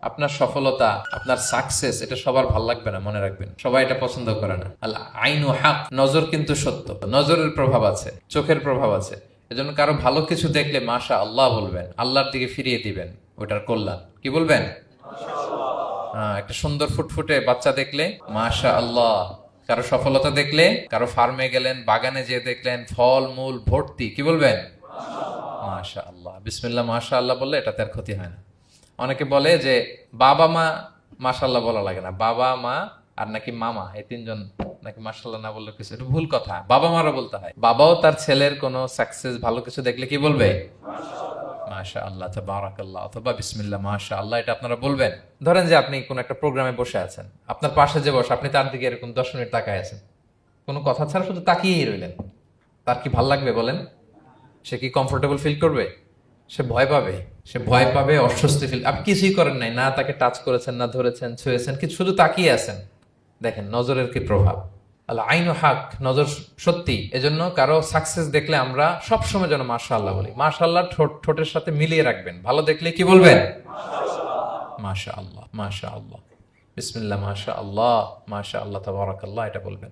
আপনার সফলতা, আপনার সাকসেস, এটা সবার ভাল লাগবে না, মনে রাখবেন। সবাই এটা পছন্দ করে না। আল আইনু হক, নজর কিন্তু সত্য। নজরের প্রভাব আছে, চোখের প্রভাব আছে। এজন্য কারো ভালো কিছু দেখলে মাশা আল্লাহ বলবেন, আল্লাহর দিকে ফিরিয়ে দিবেন ওটার কল্যাণ। কি বলবেন? একটা সুন্দর ফুটফুটে বাচ্চা দেখলে মাশা আল্লাহ। কারো সফলতা দেখলে, কারো ফার্মে গেলেন, বাগানে যেয়ে দেখলেন ফল মূল ভর্তি, কি বলবেন? মাশা আল্লাহ, বিসমিল্লাহ মাশা আল্লাহ বললে এটাতে আর ক্ষতি হয় না। অনেকে বলে যে বাবা মা মাশাল্লাহ বলা লাগে না, বাবা মা আর নাকি মামা, এই তিনজন নাকি মাশাল্লাহ না বললে কিছু, এটা ভুল কথা। বাবা মারও বলতে হয়। বাবাও তার ছেলের কোনো সাকসেস, ভালো কিছু দেখলে কি বলবে? মাশা আল্লাহ, তাবারাকাল্লাহ, অথবা বিসমিল্লাহ মাশা আল্লাহ, এটা আপনারা বলবেন। ধরেন যে আপনি কোন একটা প্রোগ্রামে বসে আছেন, আপনার পাশে যে বসে, আপনি তার দিকে এরকম 10 মিনিট তাকায় আছেন, কোনো কথা ছাড়া শুধু তাকিয়েই রইলেন। তার কি ভাল লাগবে বলেন? সে কি কমফোর্টেবল ফিল করবে? সে ভয় পাবে, সে ভয় পাবে, অস্বস্তি ফিল। আপনি কিছুই করেন নাই, না তাকে টাচ করেছেন, না ধরেছেন, ছুঁয়েছেন, কি শুধু তাকিয়ে আছেন। দেখেন নজরের কি প্রভাব। আল্লাহ আইন হাক, নজর সত্যি। এজন্য কারো সাকসেস দেখলে আমরা সবসময় যেন মাশাআল্লাহ বলি। মাশাআল্লাহ ঠোঁটের সাথে মিলিয়ে রাখবেন। ভালো দেখলে কি বলবেন? মাশাআল্লাহ, মাশাআল্লাহ, বিসমিল্লাহ মাশাআল্লাহ, মাশাআল্লাহ, তাবারাকাল্লাহ, এটা বলবেন।